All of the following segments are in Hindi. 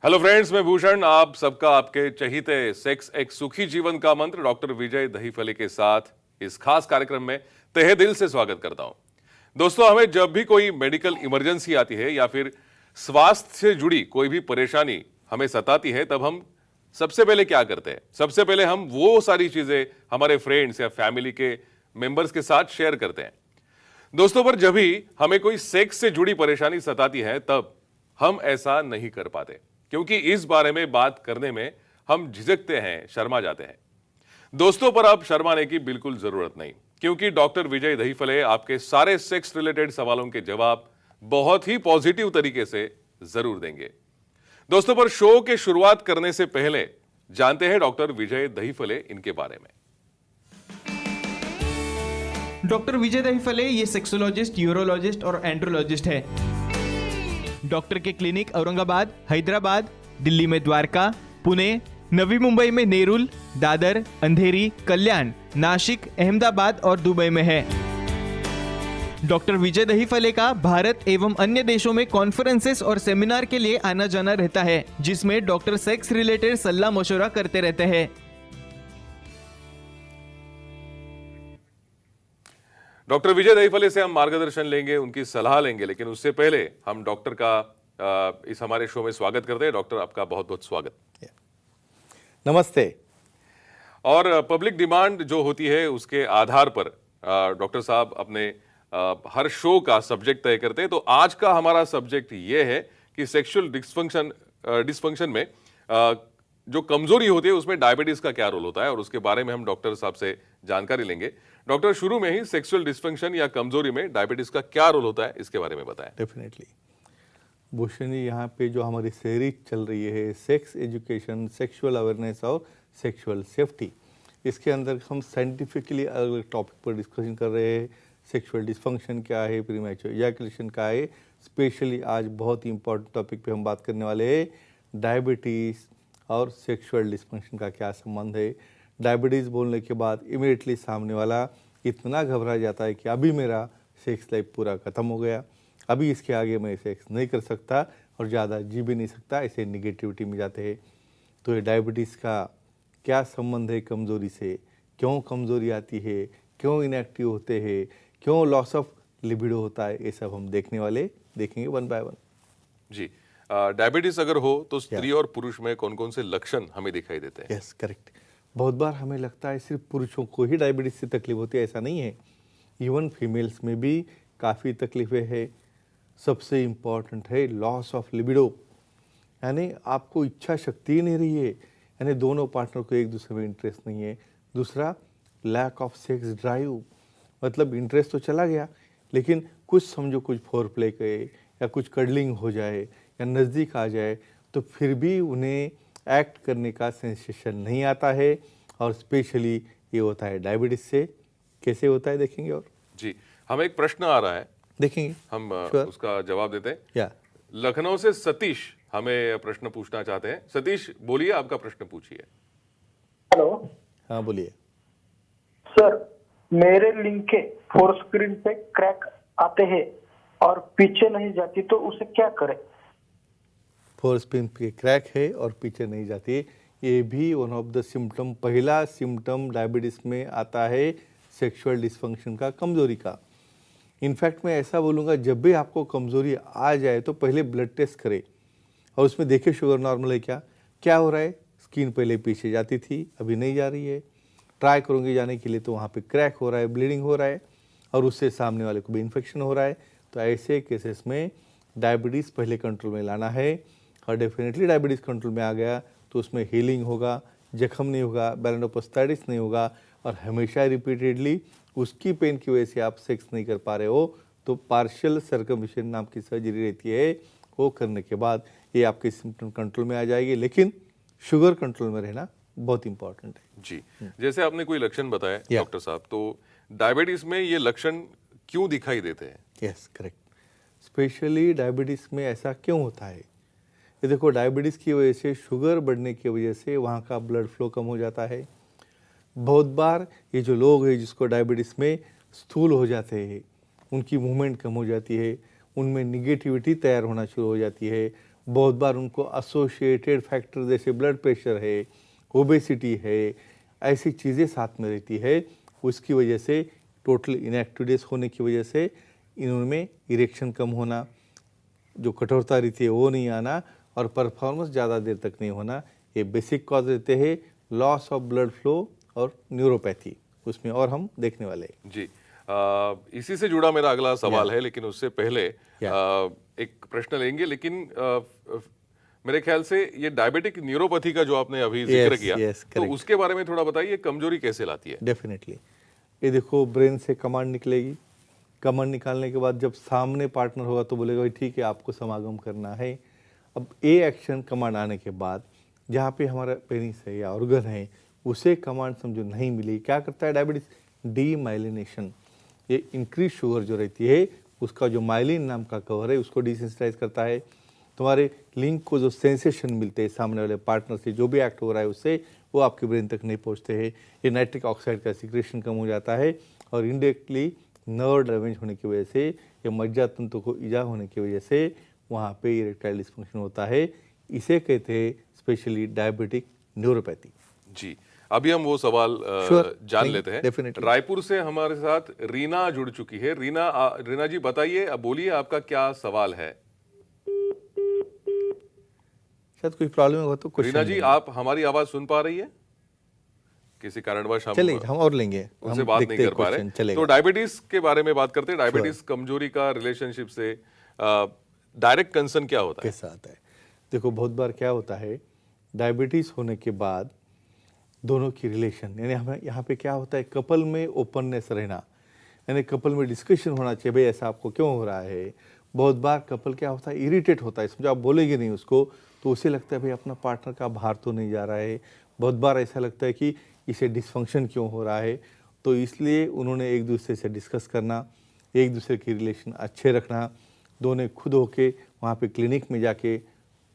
हेलो फ्रेंड्स, मैं भूषण आप सबका आपके चहीते सेक्स एक सुखी जीवन का मंत्र डॉक्टर विजय दहीफले के साथ इस खास कार्यक्रम में तहे दिल से स्वागत करता हूं। दोस्तों, हमें जब भी कोई मेडिकल इमरजेंसी आती है या फिर स्वास्थ्य से जुड़ी कोई भी परेशानी हमें सताती है, तब हम सबसे पहले क्या करते हैं? सबसे पहले हम वो सारी चीजें हमारे फ्रेंड्स या फैमिली के मेंबर्स के साथ शेयर करते हैं। दोस्तों, पर जब भी हमें कोई सेक्स से जुड़ी परेशानी सताती है, तब हम ऐसा नहीं कर पाते, क्योंकि इस बारे में बात करने में हम झिझकते हैं, शर्मा जाते हैं। दोस्तों, पर अब शर्माने की बिल्कुल जरूरत नहीं, क्योंकि डॉक्टर विजय दहीफले आपके सारे सेक्स रिलेटेड सवालों के जवाब बहुत ही पॉजिटिव तरीके से जरूर देंगे। दोस्तों, पर शो के शुरुआत करने से पहले जानते हैं डॉक्टर विजय दहीफले इनके बारे में। डॉक्टर विजय दहीफले ये सेक्सोलॉजिस्ट, यूरोलॉजिस्ट और एंड्रोलॉजिस्ट है। डॉक्टर के क्लिनिक औरंगाबाद, हैदराबाद, दिल्ली में द्वारका, पुणे, नवी मुंबई में नेरुल, दादर, अंधेरी, कल्याण, नासिक, अहमदाबाद और दुबई में है। डॉक्टर विजय दहीफले का भारत एवं अन्य देशों में कॉन्फ्रेंसेस और सेमिनार के लिए आना जाना रहता है, जिसमें डॉक्टर सेक्स रिलेटेड सलाह मशवरा करते रहते हैं। डॉक्टर विजय दहीफले से हम मार्गदर्शन लेंगे, उनकी सलाह लेंगे, लेकिन उससे पहले हम डॉक्टर का इस हमारे शो में स्वागत करते हैं। डॉक्टर, आपका बहुत बहुत स्वागत। नमस्ते। और पब्लिक डिमांड जो होती है उसके आधार पर डॉक्टर साहब अपने हर शो का सब्जेक्ट तय करते हैं। तो आज का हमारा सब्जेक्ट ये है कि सेक्सुअल डिस्फंक्शन में जो कमजोरी होती है उसमें डायबिटीज का क्या रोल होता है, और उसके बारे में हम डॉक्टर साहब से जानकारी लेंगे। डॉक्टर, शुरू में ही सेक्सुअल डिस्फंक्शन या कमजोरी में डायबिटीज का क्या रोल होता है, इसके बारे में बताएं। डेफिनेटली भूषण जी, यहाँ पे जो हमारी सीरीज चल रही है सेक्स एजुकेशन, सेक्सुअल अवेयरनेस और सेक्सुअल सेफ्टी, इसके अंदर हम साइंटिफिकली अलग अलग टॉपिक पर डिस्कशन कर रहे हैं। सेक्सुअल डिस्फंक्शन क्या है, प्रीमैच्योर इजैकुलेशन क्या है। स्पेशली आज बहुत ही इंपॉर्टेंट टॉपिक पे हम बात करने वाले हैं, डायबिटीज़ और सेक्सुअल डिस्फंक्शन का क्या संबंध है। डायबिटीज़ बोलने के बाद इमीडिएटली सामने वाला इतना घबरा जाता है कि अभी मेरा सेक्स लाइफ पूरा ख़त्म हो गया, अभी इसके आगे मैं सेक्स नहीं कर सकता और ज़्यादा जी भी नहीं सकता, ऐसे निगेटिविटी में जाते हैं। तो ये डायबिटीज़ का क्या संबंध है कमज़ोरी से, क्यों कमज़ोरी आती है, क्यों इनएक्टिव होते हैं, क्यों लॉस ऑफ लिबिडो होता है, ये सब हम देखेंगे वन बाय वन। जी, डायबिटीज अगर हो तो स्त्री और पुरुष में कौन कौन से लक्षण हमें दिखाई देते हैं? Yes, correct. बहुत बार हमें लगता है सिर्फ पुरुषों को ही डायबिटीज से तकलीफ होती है, ऐसा नहीं है। इवन फीमेल्स में भी काफ़ी तकलीफें हैं। सबसे इम्पॉर्टेंट है लॉस ऑफ लिबिडो, यानी आपको इच्छा शक्ति ही नहीं रही है, यानी दोनों पार्टनर को एक दूसरे में इंटरेस्ट नहीं है। दूसरा, लैक ऑफ सेक्स ड्राइव, मतलब इंटरेस्ट तो चला गया, लेकिन कुछ समझो कुछ फोर प्ले करे या कुछ कडलिंग हो जाए या नज़दीक आ जाए तो फिर भी उन्हें एक्ट करने का सेंसेशन नहीं आता है। और स्पेशली ये होता है डायबिटीज से। कैसे होता है देखेंगे। और जी, हमें एक प्रश्न आ रहा है, देखेंगे, हम उसका जवाब देते हैं। या लखनऊ से सतीश हमें प्रश्न पूछना चाहते हैं। सतीश, बोलिए, आपका प्रश्न पूछिए। हेलो। हाँ, बोलिए। सर, मेरे लिंक के फोर स्क्रीन पे क्रैक आते हैं और पीछे नहीं जाती, तो उसे क्या करें? फोर स्पिन पे क्रैक है और पीछे नहीं जाती, ये भी वन ऑफ द सिम्टम, पहला सिम्टम डायबिटीज़ में आता है सेक्सुअल डिस्फंक्शन का, कमज़ोरी का। इनफैक्ट मैं ऐसा बोलूँगा, जब भी आपको कमज़ोरी आ जाए तो पहले ब्लड टेस्ट करें और उसमें देखें शुगर नॉर्मल है क्या हो रहा है। स्किन पहले पीछे जाती थी, अभी नहीं जा रही है। ट्राई करूँगी जाने के लिए तो वहाँ पे क्रैक हो रहा है, ब्लीडिंग हो रहा है और उससे सामने वाले को भी इन्फेक्शन हो रहा है। तो ऐसे केसेस में डायबिटीज़ पहले कंट्रोल में लाना है। और डेफिनेटली डायबिटीज़ कंट्रोल में आ गया तो उसमें हीलिंग होगा, जख्म नहीं होगा, बैलेंडोपोस्टाइटिस नहीं होगा, और हमेशा रिपीटेडली उसकी पेन की वजह से आप सेक्स नहीं कर पा रहे हो तो पार्शियल सर्कमसिशन नाम की सर्जरी रहती है, वो करने के बाद ये आपके सिम्टम कंट्रोल में आ जाएगी। लेकिन शुगर कंट्रोल में रहना बहुत इंपॉर्टेंट है। जी, जैसे आपने कोई लक्षण बताया डॉक्टर साहब, तो डायबिटीज में ये लक्षण क्यों दिखाई देते हैं? Yes, correct. स्पेशली डायबिटीज़ में ऐसा क्यों होता है? ये देखो, डायबिटीज़ की वजह से, शुगर बढ़ने की वजह से वहाँ का ब्लड फ्लो कम हो जाता है। बहुत बार ये जो लोग हैं जिसको डायबिटीज़ में स्थूल हो जाते हैं, उनकी मूवमेंट कम हो जाती है, उनमें निगेटिविटी तैयार होना शुरू हो जाती है, बहुत बार उनको एसोसिएटेड फैक्टर जैसे ब्लड प्रेशर है, ओबेसिटी है, ऐसी चीज़ें साथ में रहती है। उसकी वजह से टोटल इनएक्टिवनेस होने की वजह से इनमें इरेक्शन कम होना, जो कठोरता रहती है वो नहीं आना और परफॉर्मेंस ज़्यादा देर तक नहीं होना, ये बेसिक कॉज रहते हैं। लॉस ऑफ ब्लड फ्लो और न्यूरोपैथी उसमें और हम देखने वाले हैं। जी, इसी से जुड़ा मेरा अगला सवाल है, लेकिन उससे पहले एक प्रश्न लेंगे। लेकिन मेरे ख्याल से ये डायबिटिक न्यूरोपैथी का जो आपने अभी जिक्र किया, तो उसके बारे में थोड़ा बताइए, कमजोरी कैसे लाती है? डेफिनेटली ये देखो, ब्रेन से कमांड निकलेगी, कमांड निकालने के बाद जब सामने पार्टनर होगा तो बोलेगा भाई ठीक है आपको समागम करना है। अब ए एक्शन कमांड आने के बाद जहाँ पे हमारा पेनिस है या ऑर्गन है उसे कमांड समझो नहीं मिली, क्या करता है डायबिटीज? डीमाइलिनेशन, ये इंक्रीज शुगर जो रहती है उसका जो माइलिन नाम का कवर है उसको डिसेंसिटाइज करता है। तुम्हारे लिंक को जो सेंसेशन मिलते हैं सामने वाले पार्टनर से, जो भी एक्ट हो रहा है उससे, वो आपके ब्रेन तक नहीं पहुंचते हैं। ये नाइट्रिक ऑक्साइड का सिक्रेशन कम हो जाता है और इनडायरेक्टली नर्व डैमेज होने की वजह से या मज्जा तंतु को इजा होने की वजह से वहाँ पे इरेक्टाइल डिस्फंक्शन होता है। इसे कहते हैं स्पेशली डायबिटिक न्यूरोपैथी। जी, अभी हम वो सवाल जान लेते हैं। Definitely. रायपुर से हमारे साथ रीना जुड़ चुकी है। रीना जी बताइए, अब बोलिए आपका क्या सवाल है? शायद कोई प्रॉब्लम हो तो रीना जी, आप हमारी आवाज सुन पा रही है? किसी कारणवश हम और लेंगे, उनसे बात नहीं कर पा रहे। तो डायबिटीज के बारे में बात करते हैं। डायबिटीज कमजोरी का रिलेशनशिप से डायरेक्ट कंसर्न क्या होता है? कैसा आता है? देखो, बहुत बार क्या होता है, डायबिटीज होने के बाद दोनों की रिलेशन, यानी हमें यहाँ पे क्या होता है, कपल में ओपननेस रहना, यानी कपल में डिस्कशन होना चाहिए, भाई ऐसा आपको क्यों हो रहा है। बहुत बार कपल क्या होता है, इरिटेट होता है, समझो आप बोलेंगे नहीं उसको तो उसे लगता है भाई अपना पार्टनर का बाहर तो नहीं जा रहा है। बहुत बार ऐसा लगता है कि इसे डिसफंक्शन क्यों हो रहा है। तो इसलिए उन्होंने एक दूसरे से डिस्कस करना, एक दूसरे की रिलेशन अच्छे रखना, दोनों खुद होके वहाँ पे क्लिनिक में जाके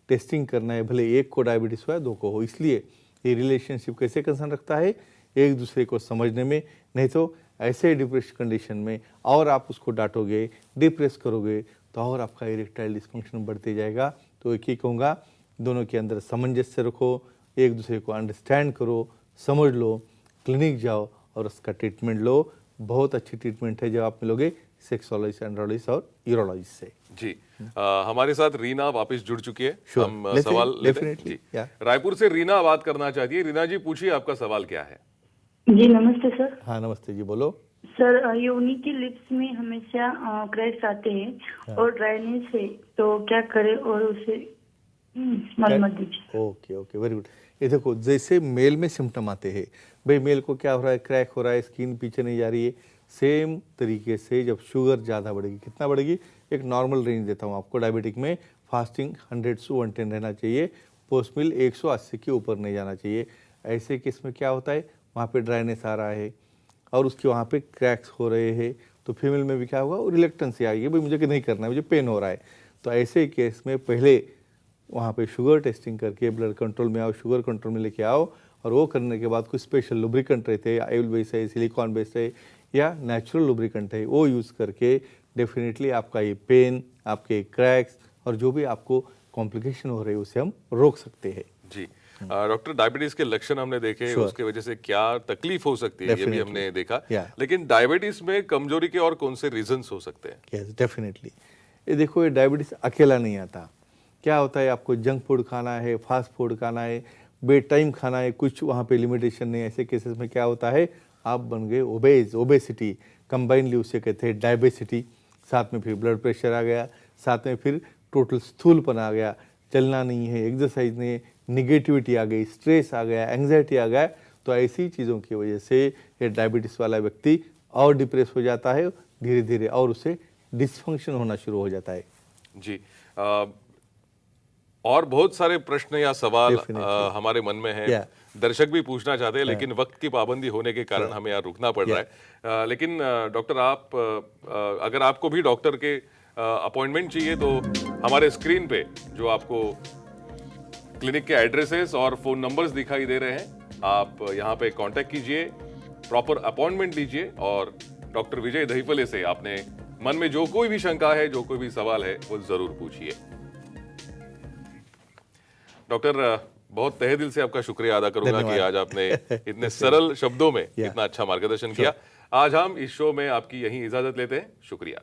टेस्टिंग करना है, भले एक को डायबिटीज़ हो या दो को हो। इसलिए ये रिलेशनशिप कैसे कंसर्न रखता है, एक दूसरे को समझने में। नहीं तो ऐसे डिप्रेस कंडीशन में और आप उसको डांटोगे, डिप्रेस करोगे तो और आपका इरेक्टाइल डिस्फंक्शन बढ़ते जाएगा। तो एक ही कहूँगा, दोनों के अंदर सामंजस्य रखो, एक दूसरे को अंडरस्टैंड करो, समझ लो, क्लिनिक जाओ और उसका ट्रीटमेंट लो। बहुत अच्छी ट्रीटमेंट है जब आप मिलोगे सेक्सोलॉजिस्ट, एंड्रोलॉजिस्ट और यूरोलॉजिस्ट से। जी, हमारे साथ रीना वापस जुड़ चुकी है। Sure. हम सवाल लेते हैं। जी, रायपुर से रीना बात करना चाहती है। रीना जी पूछिए, आपका सवाल क्या है? जी नमस्ते सर। हाँ नमस्ते जी, बोलो। सर, योनि की लिप्स में हमेशा क्रैक्स आते हैं और ड्राइनेस है, तो क्या करें और उसे मत दीजिए। Okay okay, very good. ये देखो, जैसे मेल में सिम्टम आते हैं, भाई मेल को क्या हो रहा है, क्रैक हो रहा है, स्किन पीछे नहीं जा रही है, सेम तरीके से जब शुगर ज़्यादा बढ़ेगी, कितना बढ़ेगी, एक नॉर्मल रेंज देता हूँ आपको। डायबिटिक में फास्टिंग 100 से 110 रहना चाहिए, पोस्ट मील 180 के ऊपर नहीं जाना चाहिए। ऐसे केस में क्या होता है, वहाँ पे ड्राइनेस आ रहा है और उसके वहाँ पे क्रैक्स हो रहे हैं, तो फीमेल में भी क्या होगा, वो रिलेक्टेंसी आएगी, भाई मुझे नहीं करना है, मुझे पेन हो रहा है। तो ऐसे केस में पहले वहाँ पे शुगर टेस्टिंग करके ब्लड कंट्रोल में आओ, शुगर कंट्रोल में लेके आओ, और वो करने के बाद कुछ स्पेशल लुब्रिकेंट रहते हैं, ऑयल बेस्ड है, सिलिकॉन बेस्ड है या नेचुरल लुब्रिकेंट है, वो यूज़ करके डेफिनेटली आपका ये पेन, आपके क्रैक्स और जो भी आपको कॉम्प्लिकेशन हो रही है उसे हम रोक सकते हैं। जी, डॉक्टर, डायबिटीज के लक्षण हमने देखे, उसके वजह से क्या तकलीफ हो सकती है ये भी हमने देखा, लेकिन डायबिटीज में कमजोरी के और कौन से रीजंस हो सकते हैं? Yes, definitely. ये देखो, ये डायबिटीज अकेला नहीं आता। क्या होता है, आपको जंक फूड खाना है, फास्ट फूड खाना है, बेड टाइम खाना है, कुछ वहाँ पे लिमिटेशन नहीं। ऐसे केसेस में क्या होता है, आप बन गए ओबेज, ओबेसिटी, कंबाइनली उसे कहते हैं डायबिसिटी। साथ में फिर ब्लड प्रेशर आ गया, साथ में फिर टोटल स्थूलपन आ गया, चलना नहीं है, एक्सरसाइज नहीं है, निगेटिविटी आ गई, स्ट्रेस आ गया, एंग्जाइटी आ गया। तो ऐसी चीज़ों की वजह से ये डायबिटीज़ वाला व्यक्ति और डिप्रेस हो जाता है धीरे धीरे, और उसे डिसफंक्शन होना शुरू हो जाता है। जी, और बहुत सारे प्रश्न या सवाल हमारे मन में हैं, दर्शक भी पूछना चाहते हैं, लेकिन वक्त की पाबंदी होने के कारण हमें यहाँ रुकना पड़ रहा है। लेकिन डॉक्टर, आप अगर आपको भी डॉक्टर के अपॉइंटमेंट चाहिए तो हमारे स्क्रीन पे जो आपको क्लिनिक के एड्रेसेस और फोन नंबर्स दिखाई दे रहे हैं, आप यहाँ पे कांटेक्ट कीजिए, प्रॉपर अपॉइंटमेंट लीजिए और डॉक्टर विजय दहीफले से आपने मन में जो कोई भी शंका है, जो कोई भी सवाल है, वो जरूर पूछिए। डॉक्टर, बहुत तहे दिल से आपका शुक्रिया अदा करूंगा कि धन्यवाद। आज आपने इतने सरल शब्दों में इतना अच्छा मार्गदर्शन किया। आज हम इस शो में आपकी यहीं इजाजत लेते हैं। शुक्रिया।